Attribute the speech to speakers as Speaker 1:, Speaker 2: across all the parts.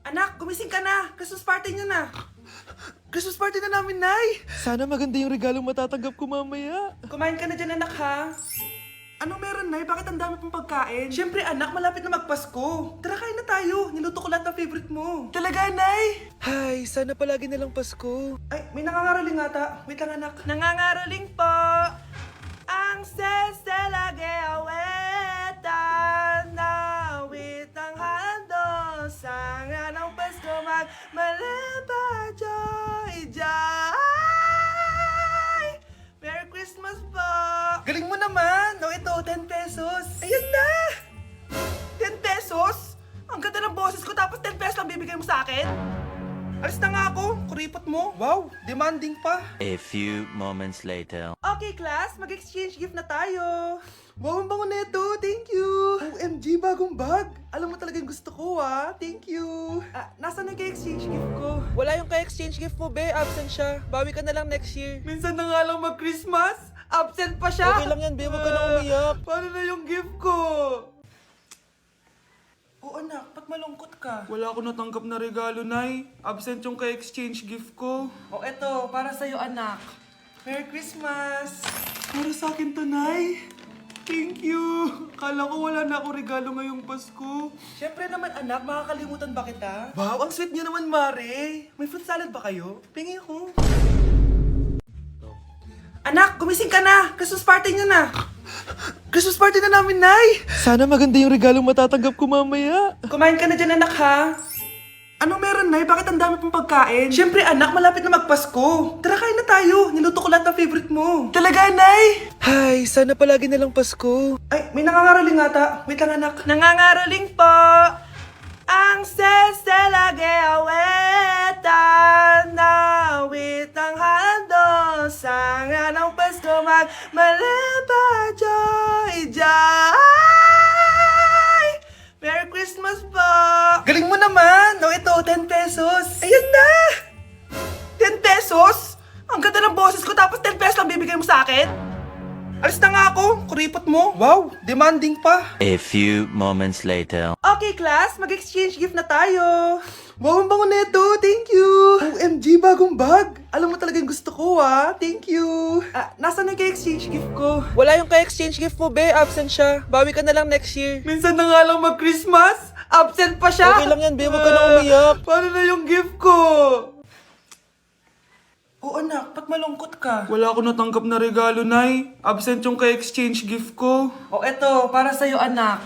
Speaker 1: Anak, gumising ka na! Christmas party niyo na! Christmas party na namin, Nay!
Speaker 2: Sana maganda yung regalong matatanggap ko mamaya.
Speaker 1: Kumain ka na dyan, anak, ha? Anong meron, Nay? Bakit ang dami pong pagkain? Siyempre, anak, malapit na magpasko. Tara, kain na tayo. Niluto ko lahat ng favorite mo. Talaga, Nay?
Speaker 2: Hay, sana palagi nalang Pasko.
Speaker 1: Ay, may nangangaraling ata. Wait lang, anak. Nangangaraling po ang seselage awetan na awit ang handog sa nga ng Pasko magmalaba joy joy. Merry Christmas po! Galing mo naman! O ito, 10 pesos. Ayan na! 10 pesos? Ang ganda ng boses ko tapos 10 pesos lang bibigay mo sa akin? Alis na nga ako, kuripot mo. Wow, demanding pa.
Speaker 3: A few moments later.
Speaker 1: Okay, class, mag-exchange gift na tayo. Wow, ang bango neto. Thank you. OMG, bagong bag. Alam mo talaga yung gusto ko, ah. Thank you. Nasaan yung exchange gift ko?
Speaker 2: Wala yung ka-exchange gift mo, be. Absent siya. Bawi ka na lang next year.
Speaker 1: Minsan na nga lang mag-Christmas. Absent pa siya.
Speaker 2: Okay lang yan, be. Huwag ka na umiyak.
Speaker 1: Paano na yung gift ko? Oo, anak. Ba't malungkot ka?
Speaker 4: Wala ako natanggap na regalo, Nay. Absent yung ka-exchange gift ko.
Speaker 1: O eto, para sa'yo, anak. Merry Christmas.
Speaker 4: Para sa akin to, Nay. Thank you. Kala ko wala na ako regalo ngayong Pasko.
Speaker 1: Siyempre naman, anak. Makakalimutan ba kita? Wow, ang sweet niyo naman, Mare. May fruit salad ba kayo? Pingi ko. Anak, gumising ka na! Christmas party niyo na! Christmas party na namin, Nay!
Speaker 2: Sana maganda yung regalong matatanggap ko mamaya.
Speaker 1: Kumain ka na dyan, anak, ha? Anong meron, Nay? Bakit ang dami pong pagkain? Siyempre, anak, malapit na magpasko. Tara, kain na tayo. Niluto ko lahat ng favorite mo. Talaga, Nay?
Speaker 2: Hay, sana palagi nalang Pasko.
Speaker 1: Ay, may nangangaraling ata. Wait lang, anak. Nangangaraling po ang seselage awetan na awit ang handog sa nga ng Pasko magmalaba joy joy. Merry Christmas po! Galing mo naman! O ito, 10 pesos. Ayan na! 10 pesos? Ang ganda ng boses ko tapos 10 pesos lang bibigay mo sa akin? Alis na nga ako, kuripot mo. Wow, demanding pa.
Speaker 3: A few moments later.
Speaker 1: Okay, class, mag-exchange gift na tayo. Wow, ang bango neto. Thank you. OMG, bagong bag. Alam mo talaga yung gusto ko, ah. Thank you. Nasaan yung exchange gift ko?
Speaker 2: Wala yung ka-exchange gift mo, be. Absent siya. Bawi ka na lang next year.
Speaker 1: Minsan na nga lang mag-Christmas. Absent pa siya.
Speaker 2: Okay lang yan, be. Huwag ka na umiyak.
Speaker 1: Paano na yung gift ko? Oo, anak. Ba't malungkot ka?
Speaker 4: Wala ako natanggap na regalo, Nay. Absent yung ka-exchange gift ko.
Speaker 1: O eto, para sa'yo, anak.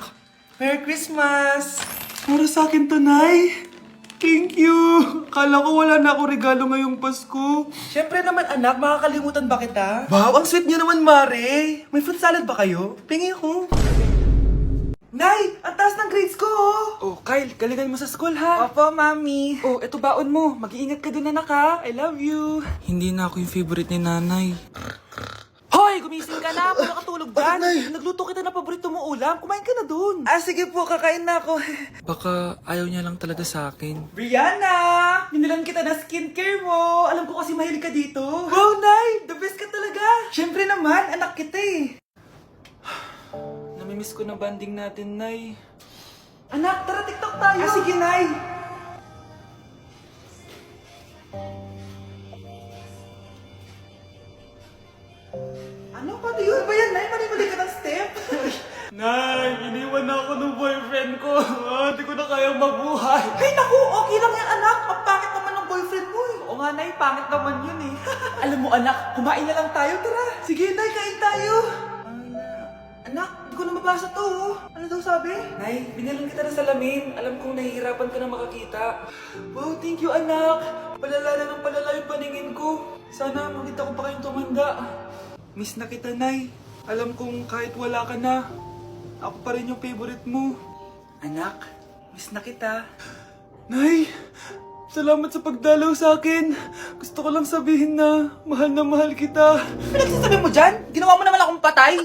Speaker 1: Merry Christmas.
Speaker 4: Para sa akin to, Nay. Thank you. Kala ko wala na ako regalo ngayong Pasko.
Speaker 1: Siyempre naman, anak. Makakalimutan ba kita? Wow, ang sweet niyo naman, Mare. May fruit salad ba kayo? Pingi ko. Nay, ang taas ng grades ko, oh.
Speaker 4: Oh, Kyle, galingan mo sa school, ha?
Speaker 1: Opo, Mami.
Speaker 4: Oh, eto baon mo. Mag-iingat ka dun, anak, ha? I love you. Hindi na ako yung favorite ni nanay.
Speaker 1: Hoy, gumising ka na. Puro katulog dyan. Nagluto kita na paborito mo ulam. Kumain ka na dun. Sige po, kakain na ako.
Speaker 4: Baka ayaw niya lang talaga sa akin.
Speaker 1: Brianna! Binilan kita na skincare mo. Alam ko kasi mahilig ka dito. Wow, Nay! The best ka talaga. Siyempre naman, anak kita eh.
Speaker 4: Namimiss ko na banding natin, Nay.
Speaker 1: Anak, tara TikTok tayo. Sige, Nay. Ano? Paano yun ba yan, Nay? Mali-mali ka ng step?
Speaker 4: Nay, iniwan na ako ng boyfriend ko. Hindi ko na kayang mabuhay.
Speaker 1: Ay, naku! Okay lang yan, anak. Ang pangit naman ng boyfriend mo eh. Oo nga, Nay. Pangit naman yun eh. Alam mo, anak, kumain na lang tayo. Tara. Sige, Nay. Kain tayo. Anak, hindi ko na mabasa to. Oh. Ano daw sabi?
Speaker 4: Nay, binilan kita ng salamin. Alam kong nahihirapan ka na makakita.
Speaker 1: Wow, thank you, anak.
Speaker 4: Palala na ng palala yung paningin ko. Sana makita ko pa kayong tumanda. Miss na kita, Nay. Alam kong kahit wala ka na, ako pa rin yung favorite mo.
Speaker 1: Anak, miss na kita.
Speaker 4: Nay, salamat sa pagdalaw sa akin. Gusto ko lang sabihin na mahal kita.
Speaker 1: Pinagsasabi mo dyan? Ginawa mo naman akong patay.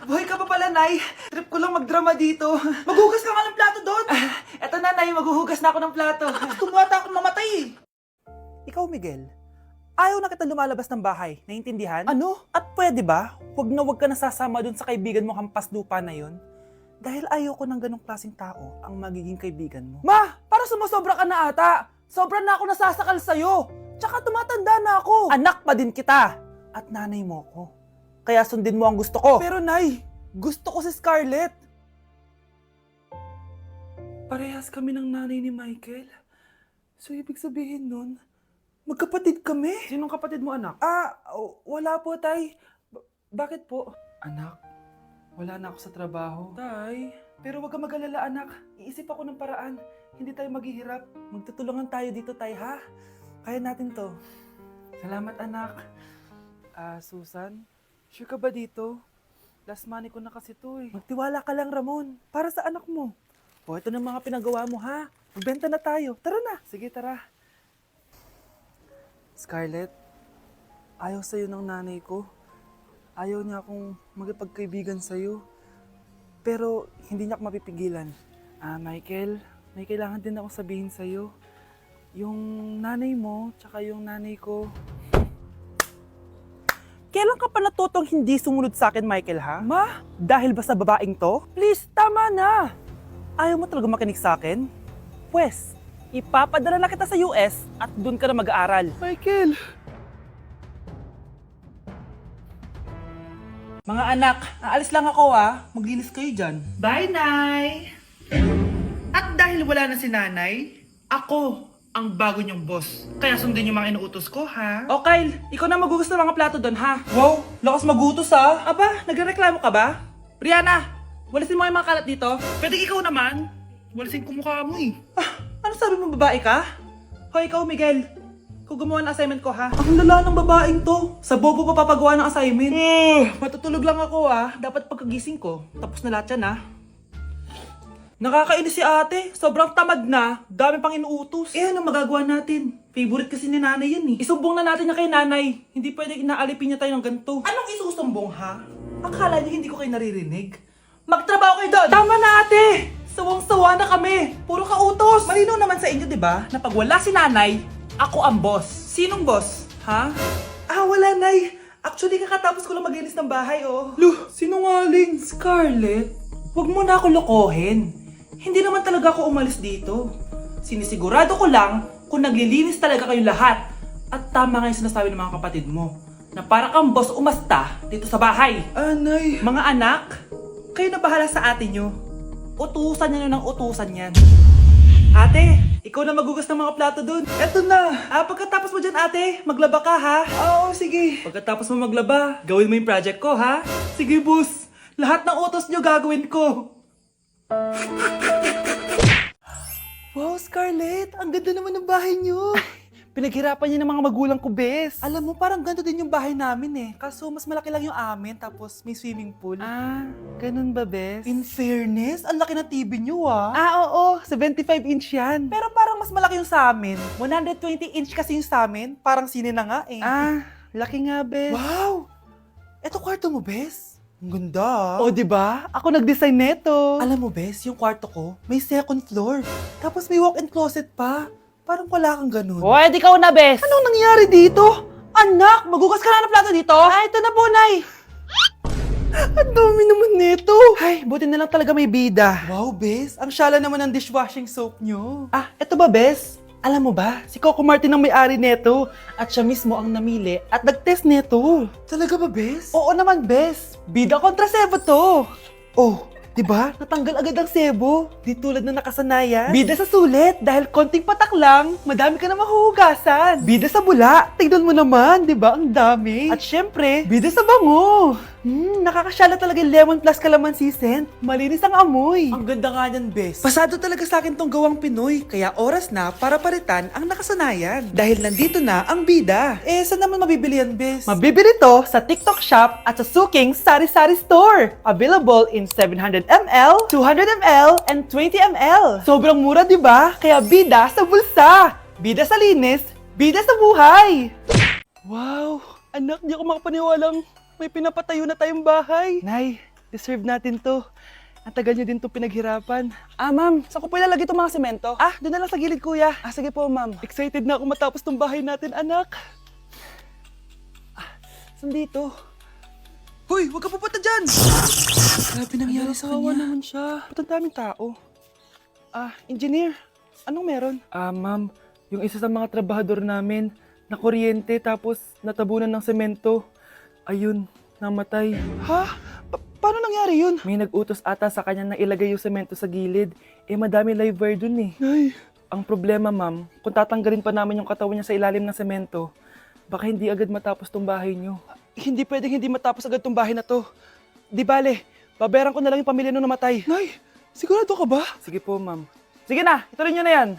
Speaker 1: Buhay ka pa pala, Nay. Trip ko lang magdrama dito. Maghugas ka nga ng plato doon. Eto na, Nay. Maghuhugas na ako ng plato. Tumata akong mamatay eh. Ikaw, Miguel. Ayaw na kita lumalabas ng bahay. Naiintindihan? Ano? At pwede ba? Huwag ka nasasama dun sa kaibigan mo hampas lupa na yun. Dahil ayaw ko ng ganong klaseng tao ang magiging kaibigan mo. Ma! Para sumasobra ka na ata. Sobra na ako nasasakal sa'yo. Tsaka tumatanda na ako. Anak pa din kita. At nanay mo ko. Kaya sundin mo ang gusto ko. Pero Nay, gusto ko si Scarlett. Parehas kami ng nanay ni Michael. So ibig sabihin nun, magkapatid kami? Sinong kapatid mo, anak? Wala po, Tay. Bakit po? Anak, wala na ako sa trabaho. Tay, pero wag ka mag-alala, anak. Iisip ako ng paraan. Hindi tayo maghihirap. Magtutulungan tayo dito, Tay, ha? Kaya natin to. Salamat, anak. Susan, sure ka ba dito? Last money ko na kasi to eh. Magtiwala ka lang, Ramon. Para sa anak mo. O, ito na mga pinagawa mo, ha? Magbenta na tayo. Tara na. Sige, tara. Scarlett, ayaw sa'yo ng nanay ko. Ayaw niya akong magipagkaibigan sa'yo. Pero hindi niya ako mapipigilan. Michael, may kailangan din ako sabihin sa'yo. Yung nanay mo, tsaka yung nanay ko. Kailan ka pa natutong hindi sumunod sa akin, Michael, ha? Ma, dahil ba sa babaeng to? Please, tama na! Ayaw mo talaga makinig sa akin? Pwes, ipapadala na kita sa US at doon ka na mag-aaral. Michael! Mga anak, aalis lang ako Maglinis kayo dyan. Bye, Nay! At dahil wala na si Nanay, ako ang bago niyong boss. Kaya sundin yung mga inuutos ko, ha? O Kyle, ikaw na magugas ng mga plato doon, ha? Wow, lakas magutos, ha? Aba, nagreklamo ka ba? Brianna, walisin mo yung mga kalat dito. Pwede ikaw naman. Walisin ko mukha mo eh. Ano sabi mo, babae ka? Hoy, ikaw, Miguel. Kung gumawa ng assignment ko, ha? Ang lala ng babaeng to. Sa bobo pa papagawa ng assignment. Matutulog lang ako, Dapat pagkagising ko, tapos na lahat yan, Nakakainis si ate. Sobrang tamad na. Dami pang inuutos. Ano magagawa natin? Favorite kasi ni nanay yan eh. Isumbong na natin niya kay nanay. Hindi pwede inaalipin niya tayo ng ganito. Anong isusumbong, ha? Akala niyo hindi ko kayo naririnig? Magtrabaho kayo doon! Tama na, ate! Sawang-sawa na kami. Puro kautos. Malinaw naman sa inyo, di ba? Na pag wala si nanay, ako ang boss. Sinong boss? Ha? Wala, nay. Actually, kakatapos ko lang maglinis ng bahay, Luh, sinungaling. Scarlett, huwag mo na ako lokohin. Hindi naman talaga ako umalis dito. Sinisigurado ko lang kung naglilinis talaga kayong lahat. At tama nga yung sinasabi ng mga kapatid mo. Na para kang boss umasta dito sa bahay. Nay. Mga anak, kayo na bahala sa ate nyo. Utusan nyo ng utusan yan. Ate, ikaw na magugas ng mga plato dun. Eto na. Pagkatapos mo dyan, ate, maglaba ka, ha? Oo, sige. Pagkatapos mo maglaba, gawin mo yung project ko, ha? Sige, boss. Lahat ng utos nyo gagawin ko. Wow, Scarlett, ang ganda naman ng bahay nyo. Pinaghirapan niya ng mga magulang ko, bes. Alam mo, parang ganito din yung bahay namin eh. Kaso mas malaki lang yung amin, tapos may swimming pool. Ganun ba, bes? In fairness, ang laki ng TV nyo oo, 75-inch yan. Pero parang mas malaki yung sa amin. 120-inch kasi yung sa amin, parang sine na nga eh. Laki nga, bes. Wow! Eto kwarto mo, bes? Ang ganda. O, diba? Ako nag-design neto. Alam mo, bes, yung kwarto ko, may second floor. Tapos may walk-in closet pa. Parang wala kang ganun. O, edi ikaw na, bes. Anong nangyari dito? Anak, magugas ka na ng plato dito? Ito na po, Nay. Ang dami naman nito. Ay, buti na lang talaga may bida. Wow, bes. Ang syala naman ng dishwashing soap nyo. Eto ba, bes? Alam mo ba, si Coco Martin ang may-ari neto. At siya mismo ang namili at nag-test neto. Talaga ba, bes? Oo naman, bes. Bida kontra sebo to. Oh, diba? Natanggal agad ang sebo. Di tulad na nakasanayan. Bida sa sulit. Dahil konting patak lang, madami ka na mahuhugasan. Bida sa bula. Tignan mo naman, diba? Ang dami. At syempre, bida sa bango. Nakakasyala talaga yung lemon plus calamansi scent. Malinis ang amoy. Ang ganda nga niyan, bes. Pasado talaga sa akin tong gawang Pinoy. Kaya oras na para palitan ang nakasanayan. Dahil nandito na ang bida. Saan naman mabibili yan, bes? Mabibili to sa TikTok Shop at sa Suking Sari Sari Store. Available in 700ml, 200ml, and 20ml. Sobrang mura, di ba? Kaya bida sa bulsa. Bida sa linis. Bida sa buhay. Wow! Anak, di ako makapaniwalang may pinapatayo na tayong bahay. Nay, deserve natin to. Ang tagal niyo din to pinaghirapan. Ma'am, saan ko po ilalagay itong mga semento? Doon na lang sa gilid, kuya. Sige po, ma'am. Excited na ako matapos tong bahay natin, anak. Saan dito? Hoy, huwag ka pupunta dyan! Grabe nangyari sa kanya. Naman siya. Ba't ang daming tao? Engineer, Anong meron?
Speaker 2: Ma'am, yung isa sa mga trabahador namin, nakuryente tapos natabunan ng semento. Ayun, namatay.
Speaker 1: Ha? Paano nangyari yun?
Speaker 2: May nag-utos ata sa kanya na ilagay yung semento sa gilid. Madami live wire dun eh.
Speaker 1: Nay,
Speaker 2: Ang problema, ma'am, kung tatanggalin pa namin yung katawan niya sa ilalim ng semento, baka hindi agad matapos tong bahay niyo.
Speaker 1: hindi pwedeng hindi matapos agad tong bahay na to. Di bale, babayaran ko na lang yung pamilya nung namatay. Nay, sigurado ka ba?
Speaker 2: Sige po, ma'am. Sige na, ituloy niyo na yan.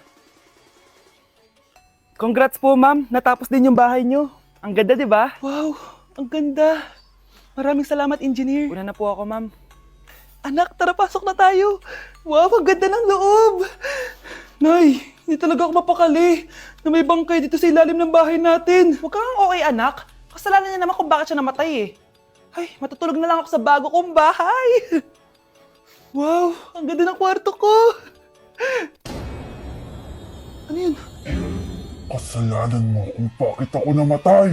Speaker 2: Congrats po, ma'am. Natapos din yung bahay niyo. Ang ganda, di ba?
Speaker 1: Wow, ang ganda. Maraming salamat, engineer.
Speaker 2: Una na po ako, ma'am.
Speaker 1: Anak, tara pasok na tayo. Wow, ang ganda ng loob. Nay, hindi talaga ako mapakali na may bangkay dito sa ilalim ng bahay natin. Huwag kang okay, anak. Kasalanan niya naman kung bakit siya namatay eh. Ay, matutulog na lang ako sa bago kong bahay. Wow, ang ganda ng kwarto ko. Ano yun?
Speaker 5: Kasalanan mo kung bakit ako namatay.